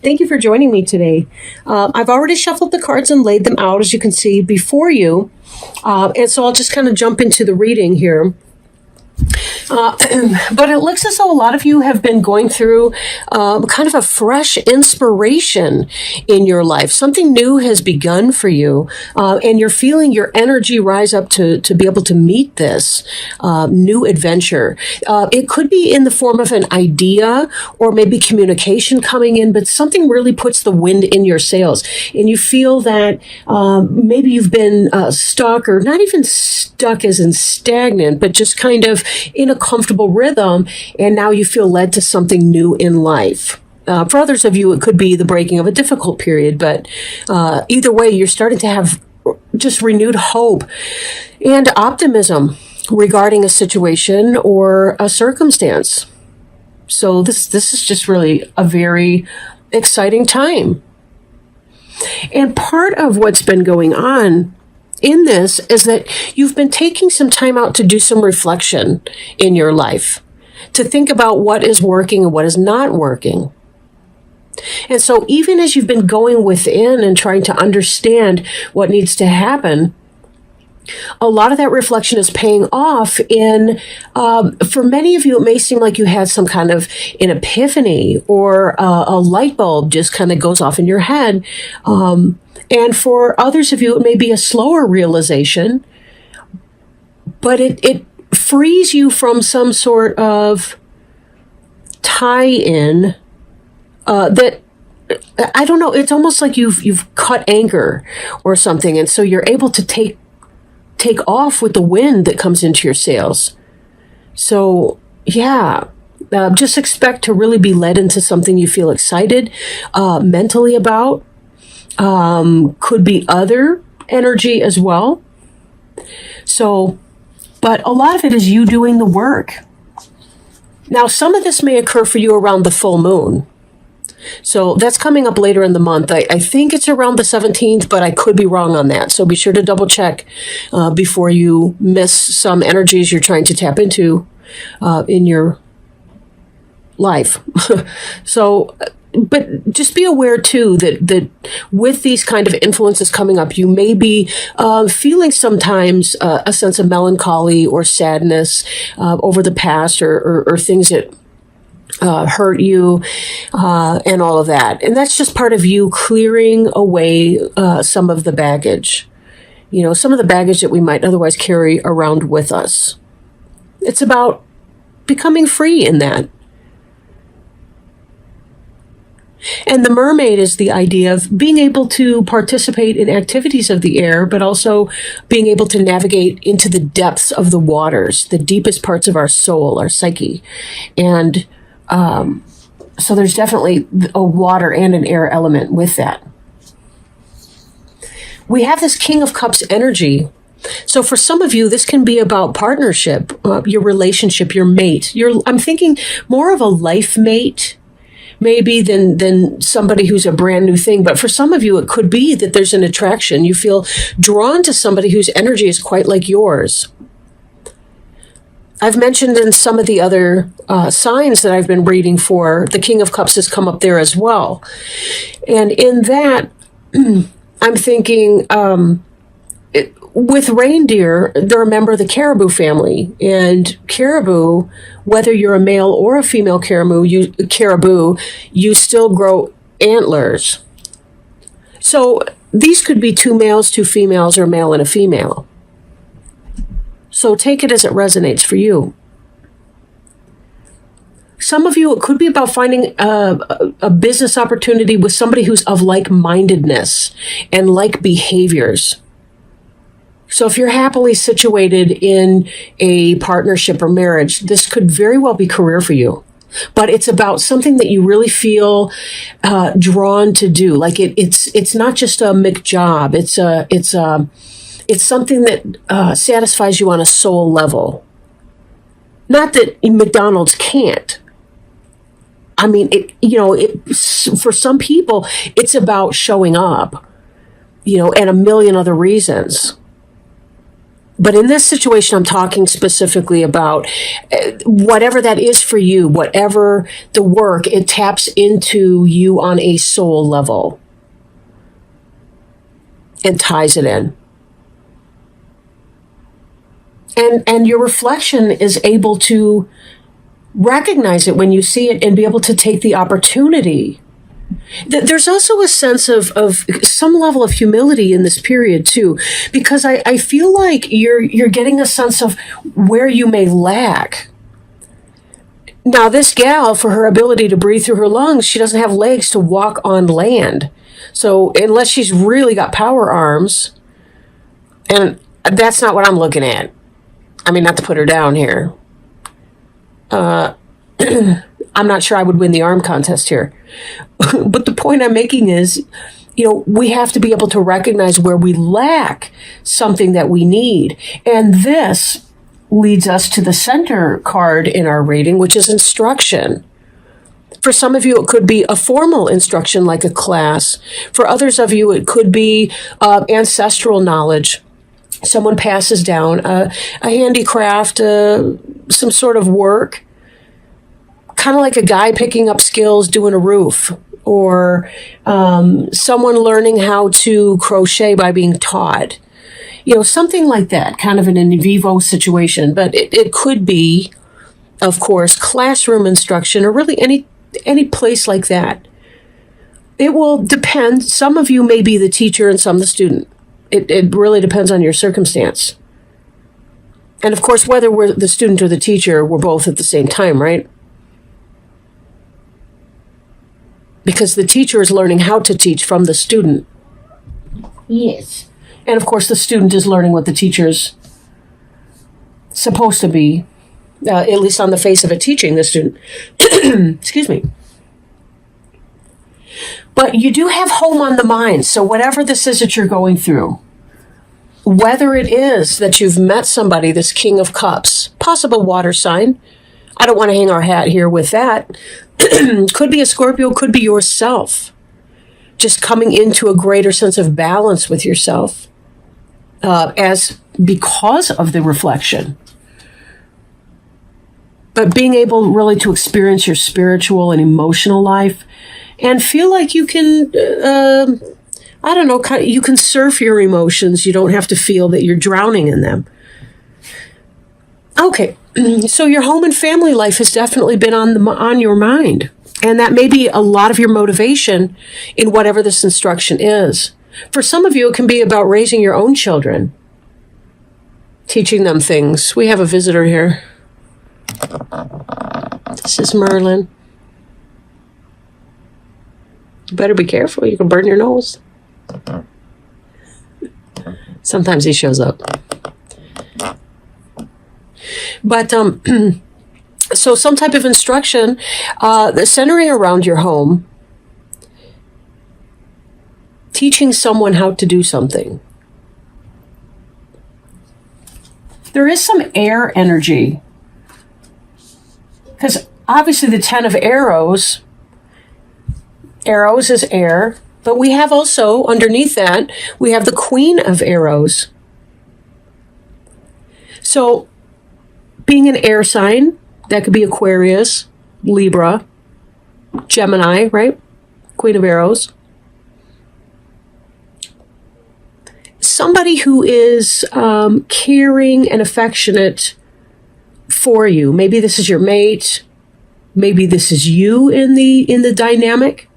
Thank you for joining me today. I've already shuffled the cards and laid them out, as you can see, before you. And so I'll just kind of jump into the reading here. But it looks as though a lot of you have been going through kind of a fresh inspiration in your life. Something new has begun for you, and you're feeling your energy rise up to be able to meet this new adventure. It could be in the form of an idea or maybe communication coming in, but something really puts the wind in your sails, and you feel that maybe you've been stuck, or not even stuck as in stagnant, but just kind of in a comfortable rhythm, and now you feel led to something new in life. For others of you, it could be the breaking of a difficult period, but either way, you're starting to have just renewed hope and optimism regarding a situation or a circumstance. So this is just really a very exciting time. And part of what's been going on in this is that you've been taking some time out to do some reflection in your life, to think about what is working and what is not working. And so even as you've been going within and trying to understand what needs to happen, a lot of that reflection is paying off in, for many of you, it may seem like you had some kind of an epiphany, or a light bulb just kind of goes off in your head. And for others of you, it may be a slower realization, but it frees you from some sort of tie-in that, I don't know, it's almost like you've cut anchor or something, and so you're able to take off with the wind that comes into your sails. So, yeah. Just expect to really be led into something you feel excited mentally about. Could be other energy as well. So, but a lot of it is you doing the work. Now, some of this may occur for you around the full moon. So that's coming up later in the month. I think it's around the 17th, but I could be wrong on that. So be sure to double check before you miss some energies you're trying to tap into in your life. So, but just be aware too that with these kind of influences coming up, you may be feeling sometimes a sense of melancholy or sadness over the past, or things that hurt you, and all of that. And that's just part of you clearing away some of the baggage, some of the baggage that we might otherwise carry around with us. It's about becoming free in that. And the mermaid is the idea of being able to participate in activities of the air, but also being able to navigate into the depths of the waters, the deepest parts of our soul, our psyche. And so there's definitely a water and an air element with that. We have this King of Cups energy. So for some of you, this can be about partnership, your relationship, your mate. I'm thinking more of a life mate, maybe, than somebody who's a brand new thing. But for some of you, it could be that there's an attraction. You feel drawn to somebody whose energy is quite like yours. I've mentioned in some of the other signs that I've been reading for, the King of Cups has come up there as well. And in that, I'm thinking, with reindeer, they're a member of the caribou family. And caribou, whether you're a male or a female caribou, you still grow antlers. So these could be two males, two females, or a male and a female. So take it as it resonates for you. Some of you, it could be about finding a business opportunity with somebody who's of like-mindedness and like behaviors. So if you're happily situated in a partnership or marriage, this could very well be career for you. But it's about something that you really feel drawn to do. Like it's not just a McJob. It's something that satisfies you on a soul level. Not that McDonald's can't. I mean, for some people, it's about showing up, and a million other reasons. But in this situation, I'm talking specifically about whatever that is for you, whatever the work, it taps into you on a soul level and ties it in. And your reflection is able to recognize it when you see it and be able to take the opportunity. There's also a sense of some level of humility in this period too, because I feel like you're getting a sense of where you may lack. Now, this gal, for her ability to breathe through her lungs, she doesn't have legs to walk on land. So unless she's really got power arms, and that's not what I'm looking at. I mean, not to put her down here. I'm not sure I would win the arm contest here. But the point I'm making is, we have to be able to recognize where we lack something that we need. And this leads us to the center card in our reading, which is instruction. For some of you, it could be a formal instruction like a class. For others of you, it could be ancestral knowledge. Someone passes down a handicraft, some sort of work, kind of like a guy picking up skills doing a roof, or someone learning how to crochet by being taught. Something like that, kind of an in vivo situation. But it could be, of course, classroom instruction, or really any place like that. It will depend. Some of you may be the teacher and some the student. It really depends on your circumstance. And of course, whether we're the student or the teacher, we're both at the same time, right? Because the teacher is learning how to teach from the student. Yes. And of course, the student is learning what the teacher's supposed to be, at least on the face of it, teaching the student. Excuse me. But you do have home on the mind. So whatever this is that you're going through, whether it is that you've met somebody, this King of Cups, possible water sign. I don't want to hang our hat here with that. Could be a Scorpio, could be yourself. Just coming into a greater sense of balance with yourself because of the reflection. But being able really to experience your spiritual and emotional life and feel like you can, you can surf your emotions. You don't have to feel that you're drowning in them. Okay, so your home and family life has definitely been on your mind. And that may be a lot of your motivation in whatever this instruction is. For some of you, it can be about raising your own children, teaching them things. We have a visitor here. This is Merlin. You better be careful. You can burn your nose. Sometimes he shows up. But so some type of instruction centering around your home, teaching someone how to do something. There is some air energy, because obviously the 10 of arrows is air, but we have also, underneath that, we have the Queen of Arrows. So being an air sign, that could be Aquarius, Libra, Gemini, right? Queen of Arrows. Somebody who is caring and affectionate for you. Maybe this is your mate. Maybe this is you in the dynamic.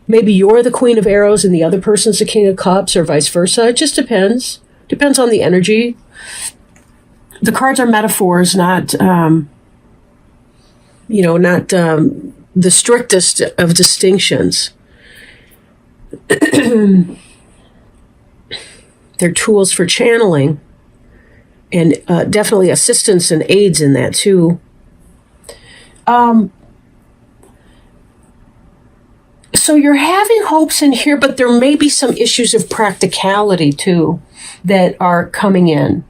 Maybe you're the Queen of Arrows and the other person's the King of Cups, or vice versa. It just depends. Depends on the energy. The cards are metaphors, not the strictest of distinctions. They're tools for channeling, and definitely assistance and aids in that too. So you're having hopes in here, but there may be some issues of practicality too that are coming in.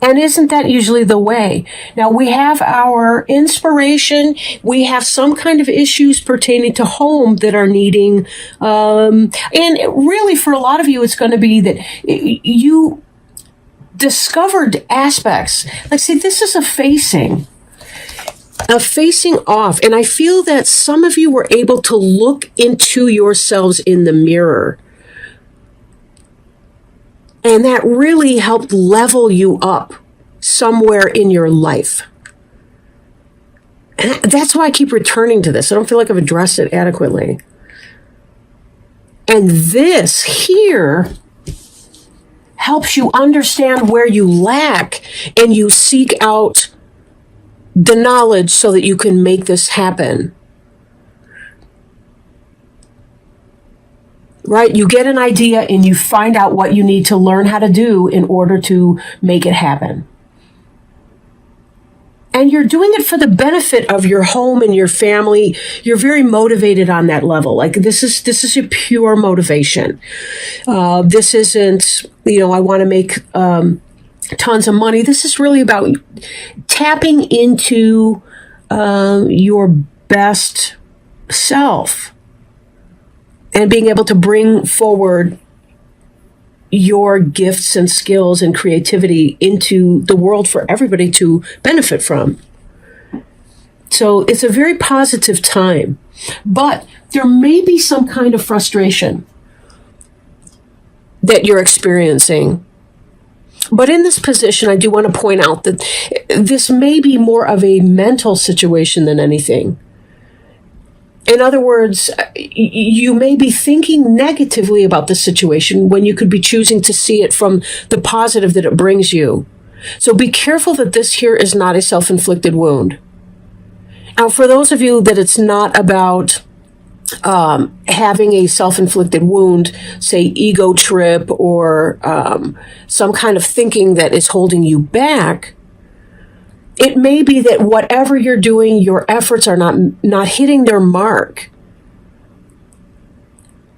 And isn't that usually the way? Now, we have our inspiration. We have some kind of issues pertaining to home that are needing. And really, for a lot of you, it's going to be that you discovered aspects. Like, see, this is a facing off. And I feel that some of you were able to look into yourselves in the mirror. And that really helped level you up somewhere in your life. And that's why I keep returning to this. I don't feel like I've addressed it adequately. And this here helps you understand where you lack, and you seek out the knowledge so that you can make this happen. Right? You get an idea and you find out what you need to learn how to do in order to make it happen. And you're doing it for the benefit of your home and your family. You're very motivated on that level. Like, this is a pure motivation. This isn't, I want to make tons of money. This is really about tapping into your best self and being able to bring forward your gifts and skills and creativity into the world for everybody to benefit from. So it's a very positive time, but there may be some kind of frustration that you're experiencing. But in this position, I do want to point out that this may be more of a mental situation than anything. In other words, you may be thinking negatively about the situation when you could be choosing to see it from the positive that it brings you. So be careful that this here is not a self-inflicted wound. Now, for those of you that it's not about having a self-inflicted wound, say ego trip or some kind of thinking that is holding you back, it may be that whatever you're doing, your efforts are not hitting their mark.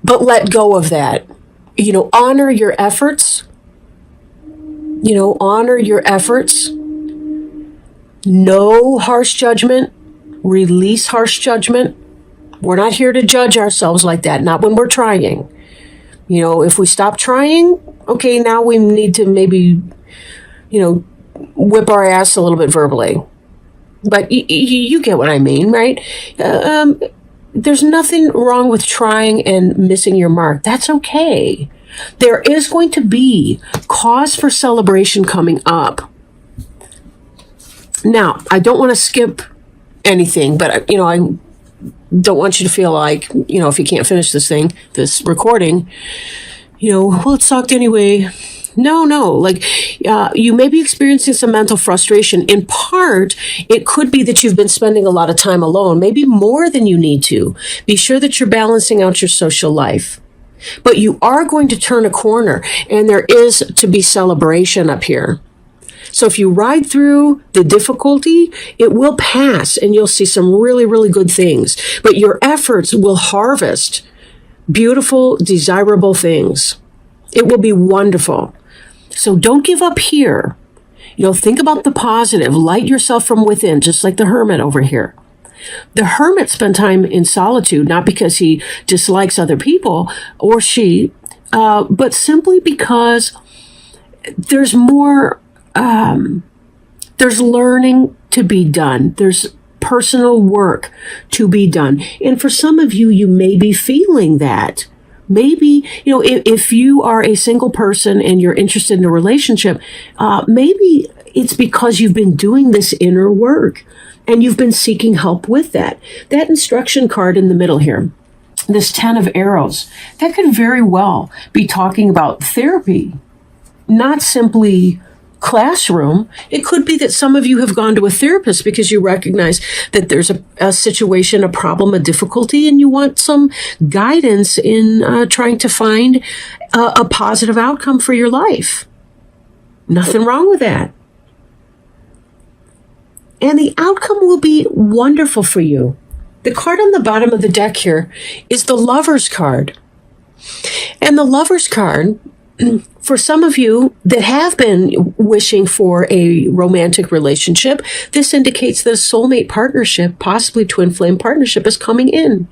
But let go of that. Honor your efforts. Honor your efforts. No harsh judgment. Release harsh judgment. We're not here to judge ourselves like that, not when we're trying. If we stop trying, okay, now we need to maybe, whip our ass a little bit verbally. But you get what I mean, right? There's nothing wrong with trying and missing your mark. That's okay. There is going to be cause for celebration coming up. Now, I don't want to skip anything, but, I don't want you to feel like, if you can't finish this recording, well, it sucked anyway. No. You may be experiencing some mental frustration. In part, it could be that you've been spending a lot of time alone, maybe more than you need to. Be sure that you're balancing out your social life. But you are going to turn a corner, and there is to be celebration up here. So if you ride through the difficulty, it will pass, and you'll see some really, really good things. But your efforts will harvest beautiful, desirable things. It will be wonderful. So don't give up here. Think about the positive. Light yourself from within, just like the hermit over here. The hermit spent time in solitude, not because he dislikes other people or she, but simply because there's more, there's learning to be done. There's personal work to be done. And for some of you, you may be feeling that. Maybe, if you are a single person and you're interested in a relationship, maybe it's because you've been doing this inner work and you've been seeking help with that. That instruction card in the middle here, this 10 of arrows, that could very well be talking about therapy, not simply classroom. It could be that some of you have gone to a therapist because you recognize that there's a situation, a problem, a difficulty, and you want some guidance in trying to find a positive outcome for your life. Nothing wrong with that. And the outcome will be wonderful for you. The card on the bottom of the deck here is the Lover's card. And the Lover's card For some of you that have been wishing for a romantic relationship, this indicates that a soulmate partnership, possibly twin flame partnership, is coming in.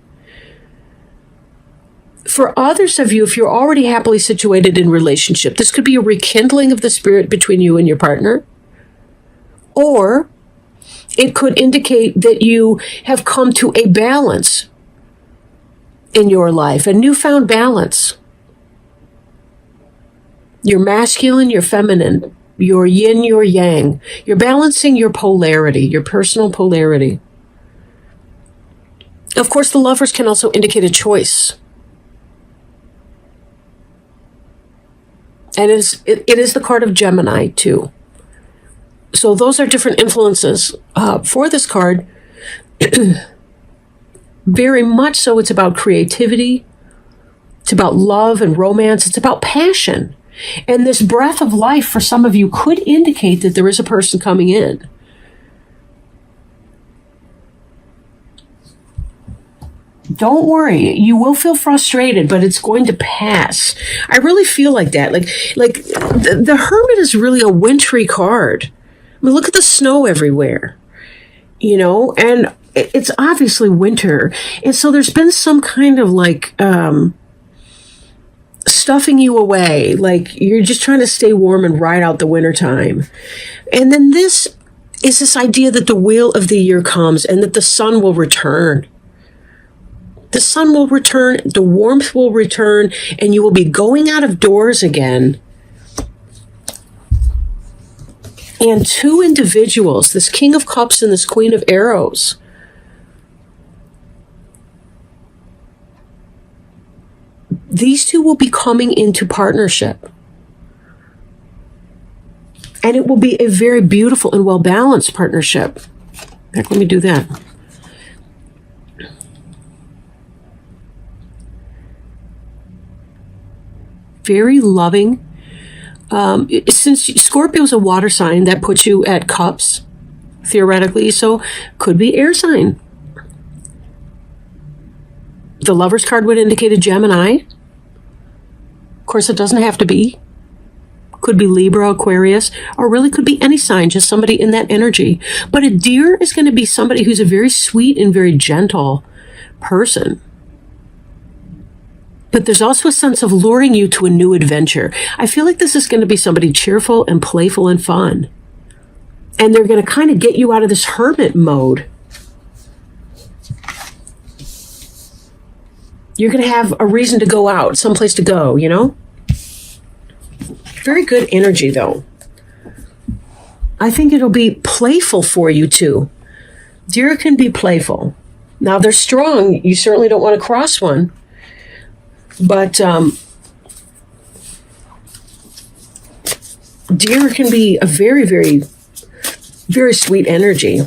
For others of you, if you're already happily situated in relationship, this could be a rekindling of the spirit between you and your partner. Or it could indicate that you have come to a balance in your life, a newfound balance. You're masculine, you're feminine, you're yin, you're yang. You're balancing your polarity, your personal polarity. Of course, the Lovers can also indicate a choice. And it is the card of Gemini, too. So those are different influences for this card. Very much so, it's about creativity. It's about love and romance. It's about passion. And this breath of life for some of you could indicate that there is a person coming in. Don't worry, you will feel frustrated, but it's going to pass. I really feel like that. Like the Hermit is really a wintry card. I mean, look at the snow everywhere, and it's obviously winter. And so there's been some kind of stuffing you away, like you're just trying to stay warm and ride out the winter time. And then this is this idea that the wheel of the year comes and that the sun will return. The sun will return, the warmth will return, and you will be going out of doors again. And two individuals, this King of Cups and this Queen of Arrows, these two will be coming into partnership. And it will be a very beautiful and well-balanced partnership. In fact, let me do that. Very loving. Since Scorpio is a water sign, that puts you at cups, theoretically, so could be air sign. The Lovers card would indicate a Gemini. Of course, it doesn't have to be. Could be Libra, Aquarius, or really could be any sign, just somebody in that energy. But a Deer is going to be somebody who's a very sweet and very gentle person. But there's also a sense of luring you to a new adventure. I feel like this is going to be somebody cheerful and playful and fun. And they're going to kind of get you out of this hermit mode. You're going to have a reason to go out, someplace to go, Very good energy, though. I think it'll be playful for you, too. Deer can be playful. Now, they're strong. You certainly don't want to cross one. But Deer can be a very, very, very sweet energy.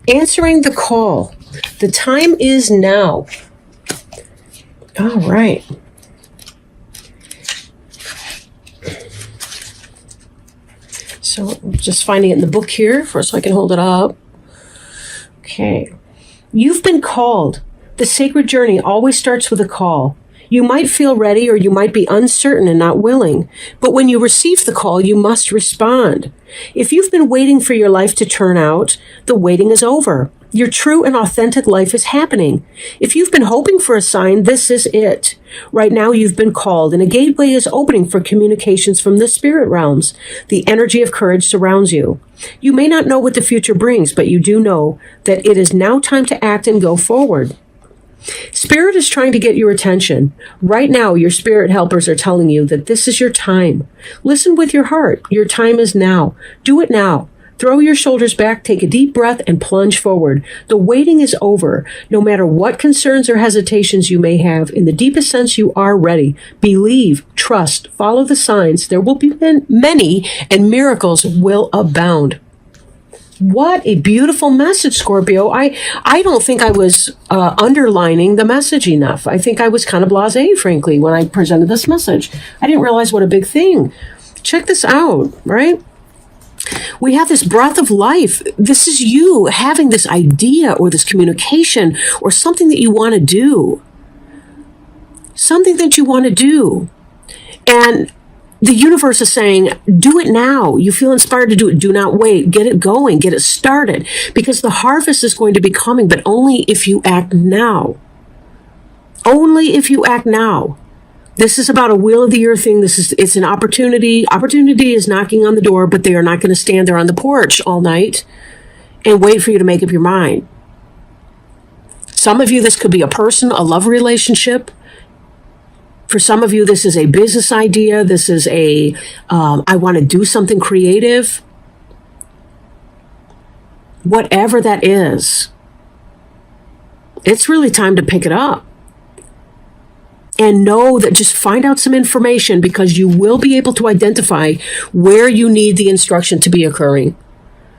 Answering the call. The time is now. All right. So I'm just finding it in the book here first so I can hold it up. Okay. You've been called. The sacred journey always starts with a call. You might feel ready or you might be uncertain and not willing, but when you receive the call, you must respond. If you've been waiting for your life to turn out, the waiting is over. Your true and authentic life is happening. If you've been hoping for a sign, this is it. Right now, you've been called, and a gateway is opening for communications from the spirit realms. The energy of courage surrounds you. You may not know what the future brings, but you do know that it is now time to act and go forward. Spirit is trying to get your attention. Right now, your spirit helpers are telling you that this is your time. Listen with your heart. Your time is now. Do it now. Throw your shoulders back, take a deep breath, and plunge forward. The waiting is over. No matter what concerns or hesitations you may have, in the deepest sense, you are ready. Believe, trust, follow the signs. There will be many, and miracles will abound. What a beautiful message, Scorpio. I don't think I was underlining the message enough. I think I was kind of blasé, frankly, when I presented this message. I didn't realize what a big thing. Check this out, right? we have this breath of life. This is you having this idea or this communication or something that you want to do. Something that you want to do. And the universe is saying, do it now. You feel inspired to do it. Do not wait. Get it going. Get it started. Because the harvest is going to be coming, but only if you act now. Only if you act now. This is about a wheel of the earth thing. It's an opportunity. Opportunity is knocking on the door, but they are not going to stand there on the porch all night and wait for you to make up your mind. Some of you, this could be a person, a love relationship. For some of you, this is a business idea. This is I want to do something creative. Whatever that is, it's really time to pick it up. And know that just find out some information, because you will be able to identify where you need the instruction to be occurring.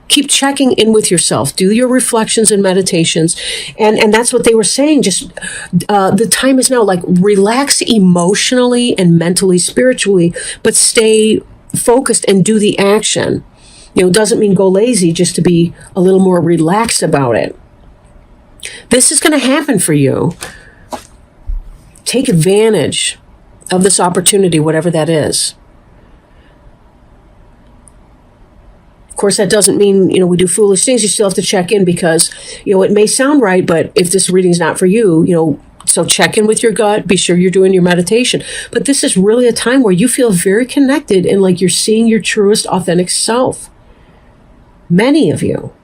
Keep checking in with yourself. Do your reflections and meditations. And that's what they were saying. Just the time is now. Like, relax emotionally and mentally, spiritually, but stay focused and do the action. It doesn't mean go lazy, just to be a little more relaxed about it. This is going to happen for you. Take advantage of this opportunity, whatever that is. Of course, that doesn't mean, we do foolish things. You still have to check in, because, it may sound right, but if this reading's not for you, so check in with your gut. Be sure you're doing your meditation. But this is really a time where you feel very connected and like you're seeing your truest, authentic self. Many of you.